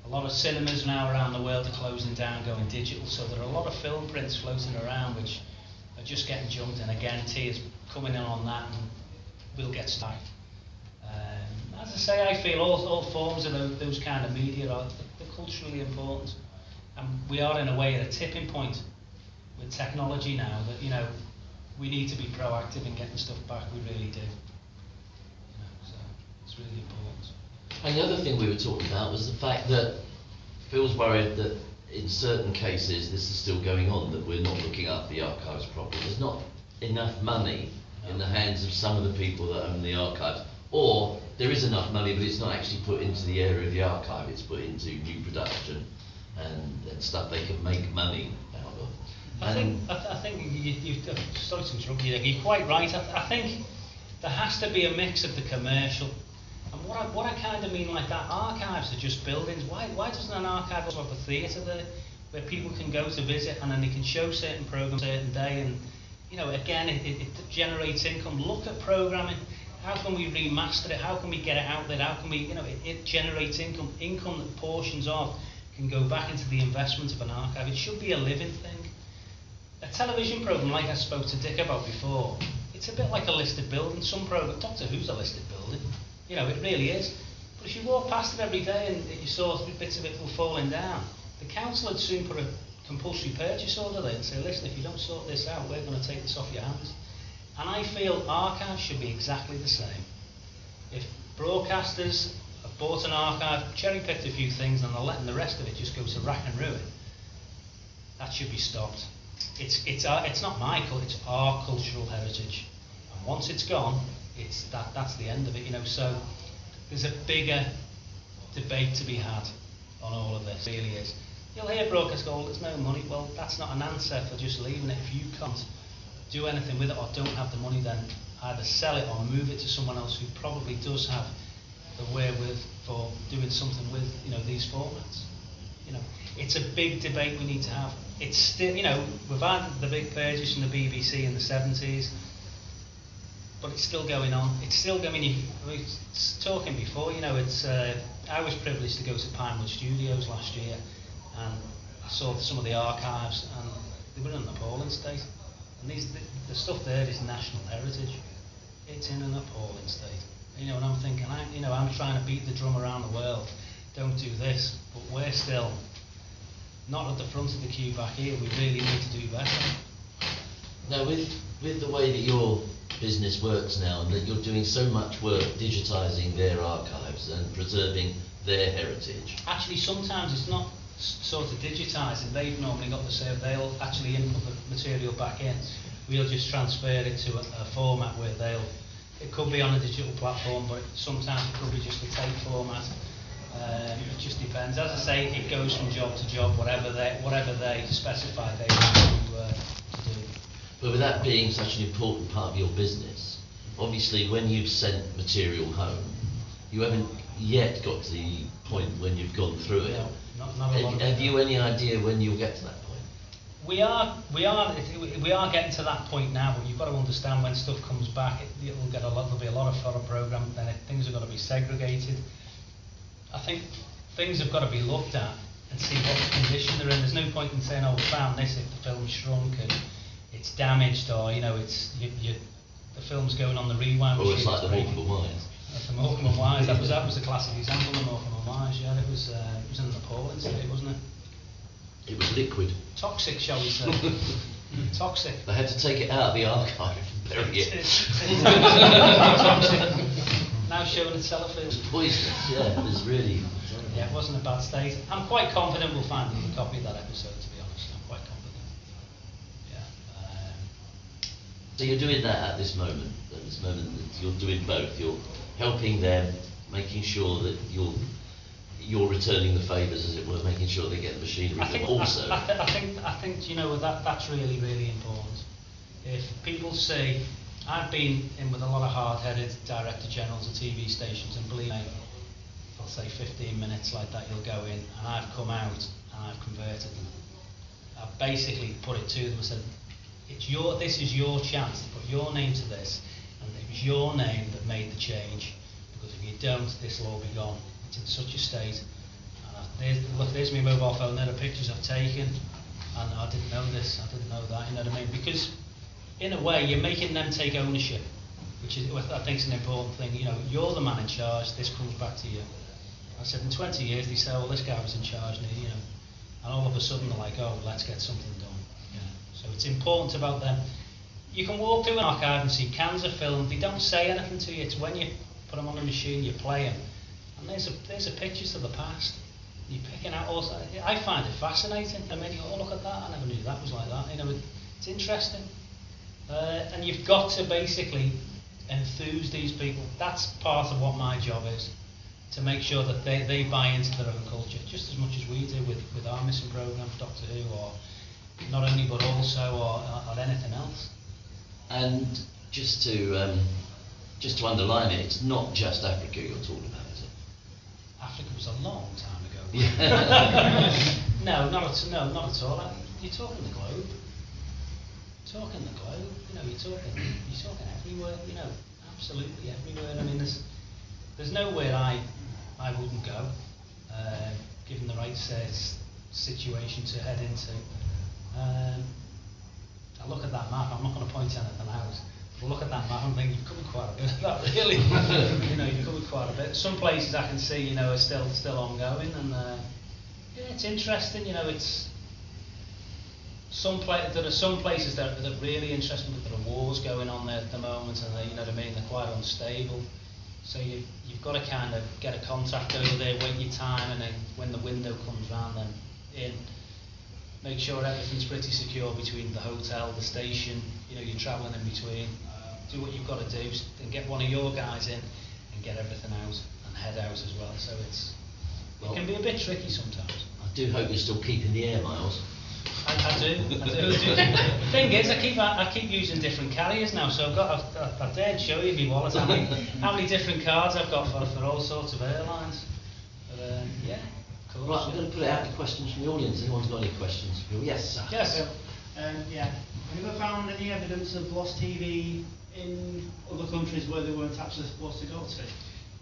A lot of cinemas now around the world are closing down, going digital, so there are a lot of film prints floating around which are just getting jumped, and again, Tia's coming in on that, and we'll get started. As I say, I feel all forms of those kind of media are they're culturally important, and we are in a way at a tipping point with technology now that, you know, we need to be proactive in getting stuff back. We really do. You know, so it's really important. And the other thing we were talking about was the fact that Phil's worried that in certain cases this is still going on, that we're not looking up the archives properly. There's not enough money in the hands of some of the people that own the archives, or there is enough money but it's not actually put into the area of the archive, it's put into new production and stuff they can make money out of. I think sorry to interrupt you, you're quite right. I think there has to be a mix of the commercial, and what I kind of mean like that, archives are just buildings. Why doesn't an archive also have a theatre there where people can go to visit and then they can show certain programmes a certain day, and you know, again, it generates income. Look at programming. How can we remaster it? How can we get it out there? How can we, you know, it generates income that portions of can go back into the investment of an archive. It should be a living thing. A television programme, like I spoke to Dick about before, it's a bit like a listed building. Some programme, Doctor Who's a listed building, you know, it really is. But if you walk past it every day and you saw bits of it falling down, the council would soon put a compulsory purchase order there and say, listen, if you don't sort this out, we're going to take this off your hands. And I feel archives should be exactly the same. If broadcasters have bought an archive, cherry-picked a few things, and they're letting the rest of it just go to rack and ruin, that should be stopped. It's not my culture, it's our cultural heritage. And once it's gone, that's the end of it, you know. So there's a bigger debate to be had on all of this, it really is. You'll hear broadcasters go, there's no money. Well, that's not an answer for just leaving it. If you can't do anything with it or don't have the money, then either sell it or move it to someone else who probably does have the wherewith for doing something with, you know, these formats. You know, it's a big debate we need to have. It's still, you know, we've had the big purges from the BBC in the 70s, but it's still going on. It's still, I mean, we were talking before, you know, it's, I was privileged to go to Pinewood Studios last year, and I saw some of the archives, and they were in an appalling state. And the stuff there is national heritage. It's in an appalling state. You know, and I'm thinking, I'm trying to beat the drum around the world. Don't do this, but we're still not at the front of the queue back here. We really need to do better. Now, with the way that your business works now, and that you're doing so much work digitising their archives and preserving their heritage. Actually, sometimes it's not sort of digitising. They've normally got the same. They'll actually input the material back in. We'll just transfer it to a format where it could be on a digital platform, but sometimes it could be just a tape format. It just depends. As I say, it goes from job to job, whatever they specify they want to do. But with that being such an important part of your business, obviously when you've sent material home, You haven't yet got to the point when you've gone through it. No, not a lot of Have it. you any idea when you'll get to that point? We are getting to that point now, but you've got to understand when stuff comes back, there'll be a lot of foreign programme, then things are going to be segregated. I think things have got to be looked at and see what condition they're in. There's no point in saying, oh, we found this if the film's shrunk and it's damaged, or the film's going on the rewind Or machine. it's like the Morecambe Wise. The Morecambe and Wise, that was a classic example of Morecambe and Wise, yeah. It was an appalling state, wasn't it? It was liquid. Toxic, shall we say. Toxic. They had to take it out of the archive and bury it. Toxic. Now showing at Sellafield. It was poisonous, yeah, it was really... Yeah, it wasn't a bad state. I'm quite confident we'll find a copy of that episode, to be honest. I'm quite confident. Yeah. So you're doing that at this moment that you're doing both. You're helping them, making sure that you're returning the favours, as it were, making sure they get the machinery. I think that's really, really important. If people say, I've been in with a lot of hard-headed director generals of TV stations, and believe me, I'll say 15 minutes like that, you'll go in, and I've come out and I've converted them. I've basically put it to them and said, this is your chance to put your name to this, and it was your name that made the change, because if you don't, this will all be gone. It's in such a state. And there's my mobile phone, there are pictures I've taken, and I didn't know this, I didn't know that, you know what I mean? Because in a way, you're making them take ownership, which I think is an important thing. You know, you're the man in charge, this comes back to you. I said, in 20 years, they say, well, this guy was in charge, and, you know, and all of a sudden they're like, oh, let's get something done. You know? So it's important about them. You can walk through an archive and see cans of film, they don't say anything to you, it's when you put them on the machine, you play them, and there's a pictures of the past. You're picking out also, I find it fascinating. I mean, oh, look at that, I never knew that was like that. You know, it's interesting. And you've got to basically enthuse these people. That's part of what my job is, to make sure that they buy into their own culture, just as much as we do with our missing programmes, Doctor Who, or not only but also, or anything else. And just to underline it, it's not just Africa you're talking about, is it? Africa was a long time ago. Yeah. No, not at all. You're talking the globe. Talking the globe. You know, you're talking everywhere. You know, absolutely everywhere. I mean, there's nowhere I wouldn't go, given the right situation to head into. I look at that map. I'm not going to point anything out. But look at that map and think you've covered quite a bit of that, really. You know, you've covered quite a bit. Some places I can see, you know, are still ongoing, and yeah, it's interesting. You know, it's there are some places that are really interesting, but there are wars going on there at the moment, and they, you know what I mean, they're quite unstable. So you've got to kind of get a contact over there, wait your time, and then when the window comes round, then in. Make sure everything's pretty secure between the hotel, the station, you know, you're travelling in between. Do what you've got to do, and get one of your guys in and get everything out and head out as well. So it can be a bit tricky sometimes. I do hope you're still keeping the air miles. I do. The thing is, I keep using different carriers now, so I dared show you my wallet how many different cards I've got for all sorts of airlines. But, yeah. Cool. Right, I'm going to put it out to questions from the audience. Anyone's got any questions? Yes, sir. Yes. Yeah. Have you ever found any evidence of lost TV in other countries where they weren't actually supposed to go to?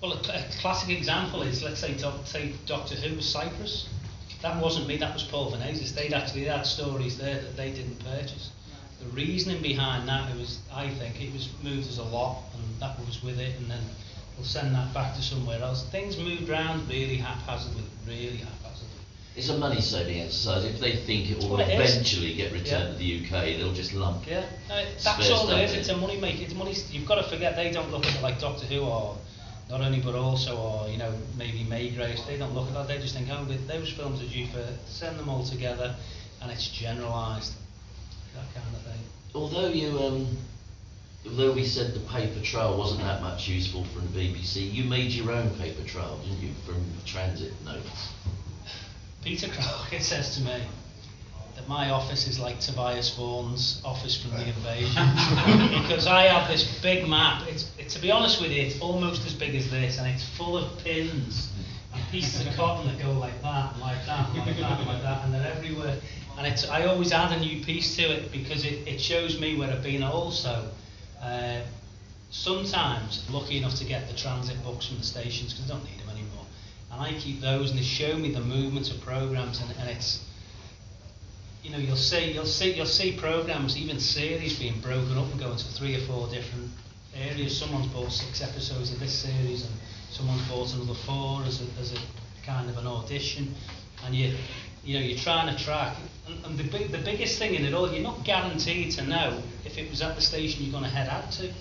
Well, a classic example is, let's say Doctor Who was Cyprus. That wasn't me, that was Paul Venezis. They'd actually had stories there that they didn't purchase. The reasoning behind that, I think it was moved as a lot, and that was with it, and then we'll send that back to somewhere else. Things moved around really haphazardly. It's a money-saving exercise. If they think it will eventually get returned to the UK, they'll just lump. Yeah, that's all it is. It's a money maker. It's money. You've got to forget they don't look at it like Doctor Who, or not only but also, or you know, maybe May Grace. They don't look at that. They just think, oh, those films are due for, send them all together, and it's generalised. That kind of thing. Although we said the paper trail wasn't that much useful from the BBC, you made your own paper trail, didn't you, from transit notes? Peter Crockett says to me that my office is like Tobias Vaughan's office from The Invasion, because I have this big map. It's to be honest with you, it's almost as big as this, and it's full of pins and pieces of cotton that go like that, and like that, and like that, and like that, and they're everywhere. And I always add a new piece to it because it shows me where I've been. Also, sometimes lucky enough to get the transit books from the stations because I don't need them anymore, and I keep those, and they show me the movement of programs, and it's, you know, you'll see programs, even series, being broken up and going to 3 or 4 different areas. Someone's bought 6 episodes of this series, and someone's bought another 4 as a kind of an audition, and you're trying to track. And the biggest thing in it all, you're not guaranteed to know if it was at the station you're going to head out to,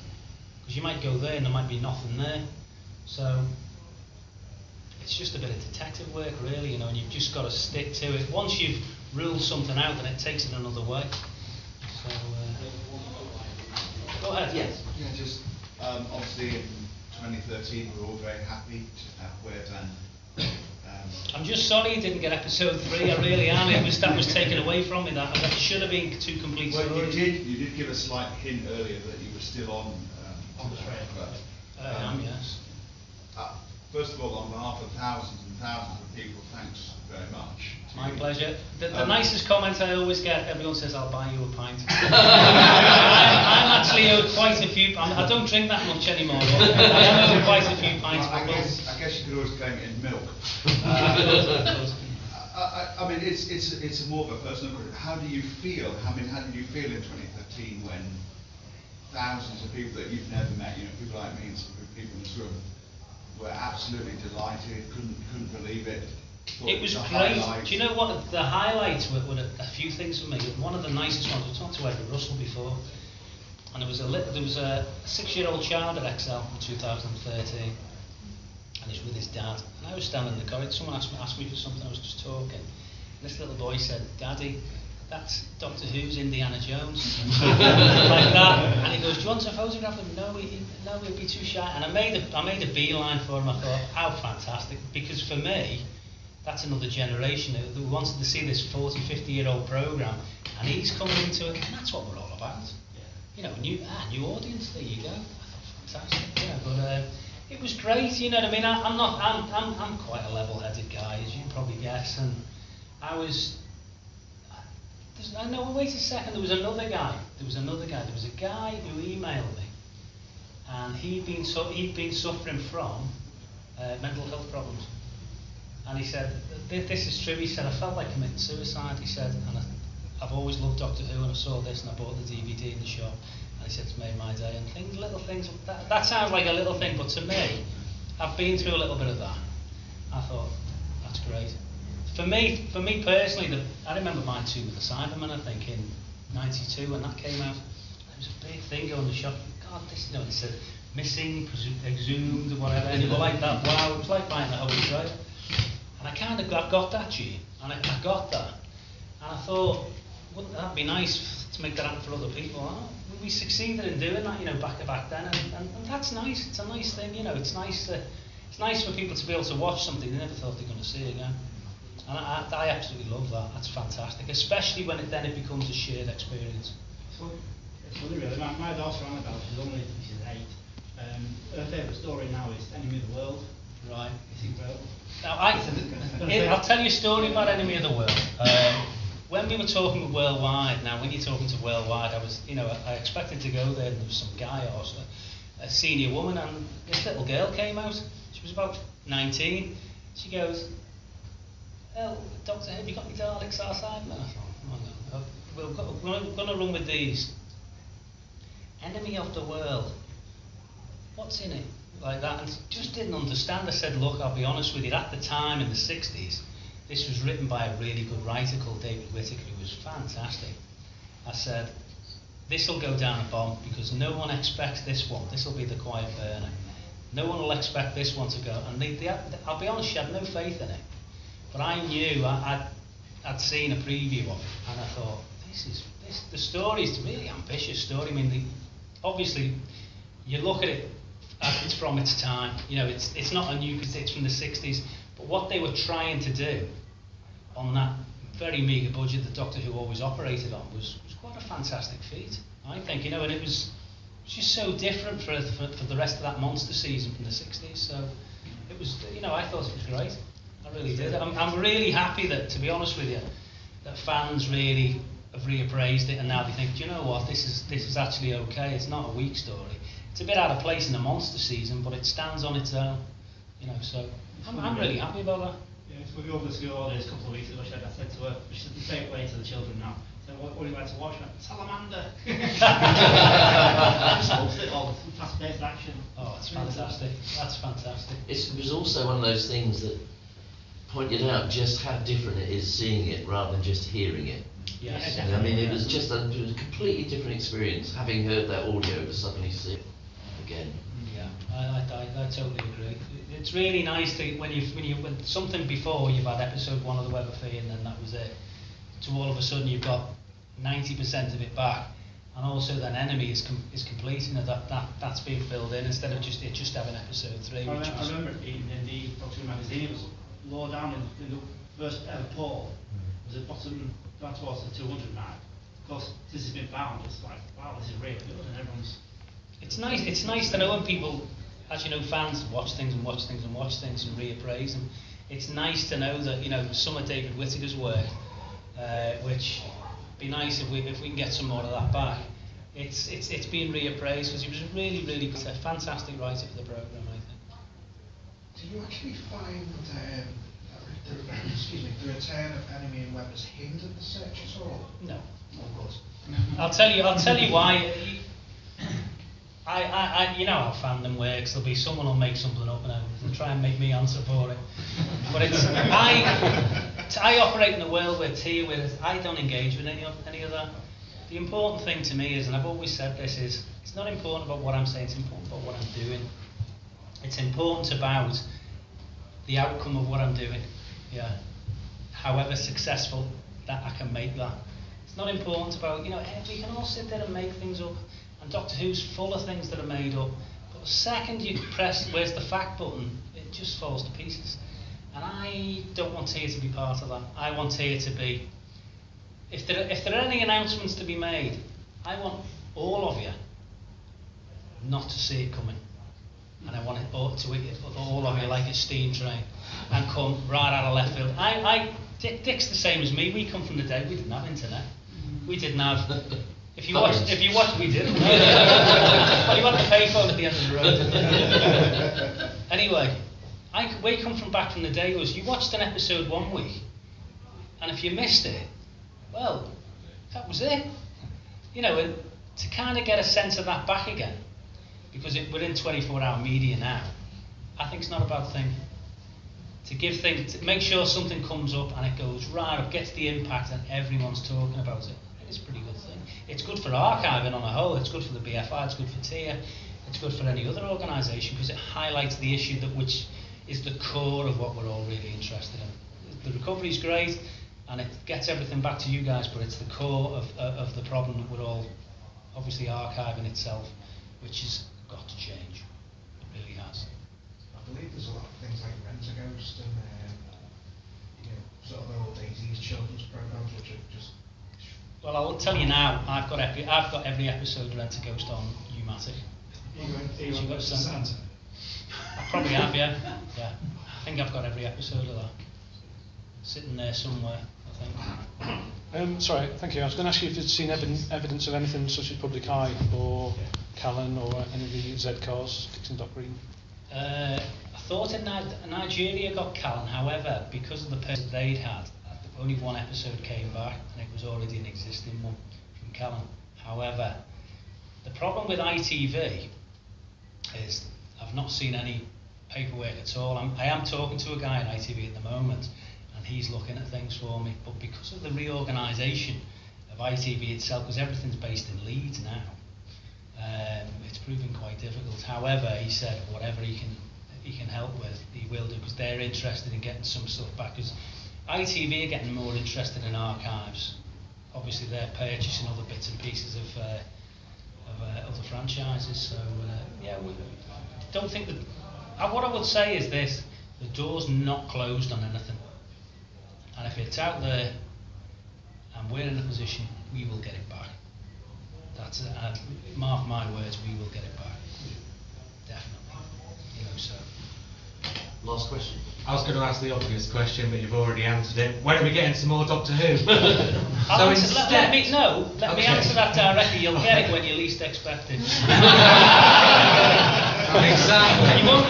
because you might go there and there might be nothing there. So it's just a bit of detective work, really, you know, and you've just got to stick to it. Once you've ruled something out, then it takes it another way. So go ahead. Yes. Yeah, just obviously in 2013 we're all very happy where it landed. I'm just sorry you didn't get episode 3. I really am. That was taken away from me. That should have been 2 complete Well, stories. you did give a slight hint earlier that you were still on the trail. but, I am, yes. First of all, on behalf of thousands and thousands of people, thanks very much. My pleasure. The nicest comment I always get, everyone says, "I'll buy you a pint." I'm actually owed quite a few. I don't drink that much anymore, but I am owed quite a few pints. I guess you could always claim it in milk. I mean, it's more of a personal question. How do you feel? I mean, how did you feel in 2013 when thousands of people that you've never met, you know, people like me and some people in this room, were absolutely delighted, couldn't believe it. It was great. Do you know what the highlights were? A few things for me. One of the nicest ones, we talked to Edward Russell before, and there was a 6-year-old child at XL in 2013, and he's with his dad. And I was standing in the corridor. Someone asked me for something. I was just talking. And this little boy said, "Daddy, that's Doctor Who's Indiana Jones," like that. And he goes, "Do you want a photograph of him?" No, he'd be too shy. And I made a beeline for him. I thought, how fantastic, because for me, that's another generation who wanted to see this 40, 50-year-old programme, and he's coming into it, and that's what we're all about. You know, new audience, there you go. I thought, fantastic, yeah, but it was great, you know what I mean? I'm quite a level-headed guy, as you can probably guess, and wait a second, there was another guy. There was a guy who emailed me, and he'd been suffering from mental health problems. And he said, this is true, he said, I felt like committing suicide, he said, and I've always loved Doctor Who, and I saw this and I bought the DVD in the shop, and he said it's made my day, and little things, that sounds like a little thing, but to me, I've been through a little bit of that. I thought, that's great. For me personally, I remember mine too with the Cyberman, I think, in 92 when that came out. It was a big thing going to the shop, God, this, you know, they said, missing, exhumed, or whatever, and you were like that, wow, it was like buying the Holy Grail. And I got that gene, and I got that, and I thought, wouldn't that be nice to make that happen for other people? Oh, we succeeded in doing that, you know, back then, and that's nice. It's a nice thing, you know. It's nice for people to be able to watch something they never thought they were going to see again, and I absolutely love that. That's fantastic, especially when it becomes a shared experience. So it's funny, really. My daughter Annabelle, she's 8. Her favourite story now is Enemy of the World. Right. It's incredible. Now, I'll tell you a story about Enemy of the World. When we were talking with Worldwide, now when you're talking to Worldwide, I expected to go there and there was some guy or a senior woman, and this little girl came out. She was about 19. She goes, "Oh, Doctor, have you got your Daleks outside?" And I thought, oh, no. We're going to run with these. Enemy of the World. What's in it? Like that, and just didn't understand. I said, look, I'll be honest with you, at the time in the 60s, this was written by a really good writer called David Whittaker, who was fantastic. I said, this will go down a bomb because no one expects this one. This will be the quiet burner. No one will expect this one to go. And I'll be honest, she had no faith in it. But I knew, I'd seen a preview of it, and I thought, the story is a really ambitious story. I mean, obviously, you look at it, it's from its time, you know, it's not a new, because it's from the 60s, but what they were trying to do on that very meagre budget that Doctor Who always operated on was quite a fantastic feat, I think, you know, and it was was just so different for the rest of that monster season from the 60s. So it was, I thought it was great. I really did. I'm really happy that, to be honest with you, that fans really have reappraised it, and now they think, do you know what, this is actually okay. It's not a weak story. It's a bit out of place in the monster season, but it stands on its own. So I'm really happy about that. Yeah, we go over to the audience a couple of weeks ago. I said to her, we should say it way to the children now. So what do you like to watch? Salamander. I just loved it all, the fast-paced action. Oh, it's fantastic. That's fantastic. It was also one of those things that pointed out just how different it is seeing it rather than just hearing it. Yes. I mean, it was just a completely different experience, having heard that audio to suddenly see it again. Yeah, I totally agree. It's really nice to when something before you've had episode 1 of the Web of Fee and then that was it, to all of a sudden you've got 90% of it back, and also then Enemy is completing it. That's being filled in instead of just having episode 3. I remember it being in the Doctor Who magazine. It was low down in the first ever poll. It was at bottom down towards the 200 mark. Of course, this has been found. It's like, wow, this is really good, and everyone's. It's nice to know when people, as you know, fans watch things and reappraise them. It's nice to know that some of David Whittaker's work, which be nice if we can get some more of that back. It's being reappraised because he was a really a fantastic writer for the programme, I think. Do you actually find the return of Enemy and Web has hindered the search at all? No, of course. I'll tell you why. I how fandom works. There'll be someone who'll make something up and try and make me answer for it. But I operate in a world where I don't engage with any of that. The important thing to me is, and I've always said this, is it's not important about what I'm saying, it's important about what I'm doing. It's important about the outcome of what I'm doing. Yeah. However successful that I can make that. It's not important about, we can all sit there and make things up. And Doctor Who's full of things that are made up. But the second you press where's the fact button, it just falls to pieces. And I don't want here to be part of that. I want here to be, if there are any announcements to be made, I want all of you not to see it coming. And I want it all of you like a steam train and come right out of left field. Dick's the same as me. We come from the day we didn't have internet. We didn't have. If you watch, we did. Well, you had the payphone at the end of the road. Anyway, we come from back from the day was you watched an episode 1 week, and if you missed it, well, that was it. And to kind of get a sense of that back again, because we're in 24-hour media now, I think it's not a bad thing. To make sure something comes up and it goes right up, gets the impact, and everyone's talking about it. It's a pretty good thing. It's good for archiving on a whole, it's good for the BFI, it's good for TIA, it's good for any other organisation because it highlights the issue which is the core of what we're all really interested in. The recovery's great and it gets everything back to you guys, but it's the core of the problem that we're all obviously archiving itself, which has got to change. It really has. I believe there's a lot of things like Rent-A-Ghost and sort of the old 80s children's programmes which are just. Well, I'll tell you now, I've got every episode of Rent-A-Ghost on Umatic. You got Santa? I probably have, yeah. I think I've got every episode of that. Sitting there somewhere, I think. Sorry, thank you. I was going to ask you if you'd seen evidence of anything such as Public Eye or Callan or any of the Z-Cars, Dixon Dock Green. I thought Nigeria got Callan, however, because of the person they'd had, only one episode came back and it was already an existing one from Callan. However, the problem with ITV is I've not seen any paperwork at all. I am talking to a guy at ITV at the moment and he's looking at things for me, but because of the reorganisation of ITV itself, because everything's based in Leeds now, it's proving quite difficult. However, he said whatever he can help with, he will do, because they're interested in getting some stuff back. Because ITV are getting more interested in archives. Obviously, they're purchasing other bits and pieces of other franchises. So we don't think that. What I would say is this: the door's not closed on anything, and if it's out there and we're in a position, we will get it back. that's mark my words, we will get it back. Definitely. You know, so. Last question. I was going to ask the obvious question, but you've already answered it. When are we getting some more Doctor Who? Let me answer that directly. You'll get it when you least expect it. Exactly. You won't,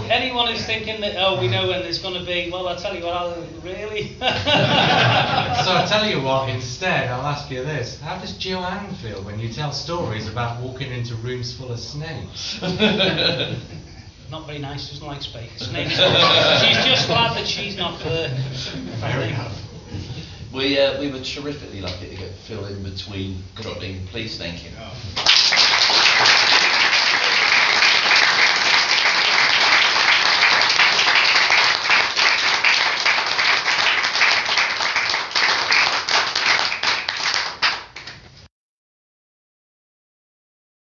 anyone who's thinking that, oh, we know when there's going to be, well, I'll tell you what, really? So I'll tell you what, instead, I'll ask you this. How does Joanne feel when you tell stories about walking into rooms full of snakes? Not very nice, she doesn't like snakes. She's just glad that she's not there. Fair enough. We were terrifically lucky to get Phil in between dropping. Please thank him.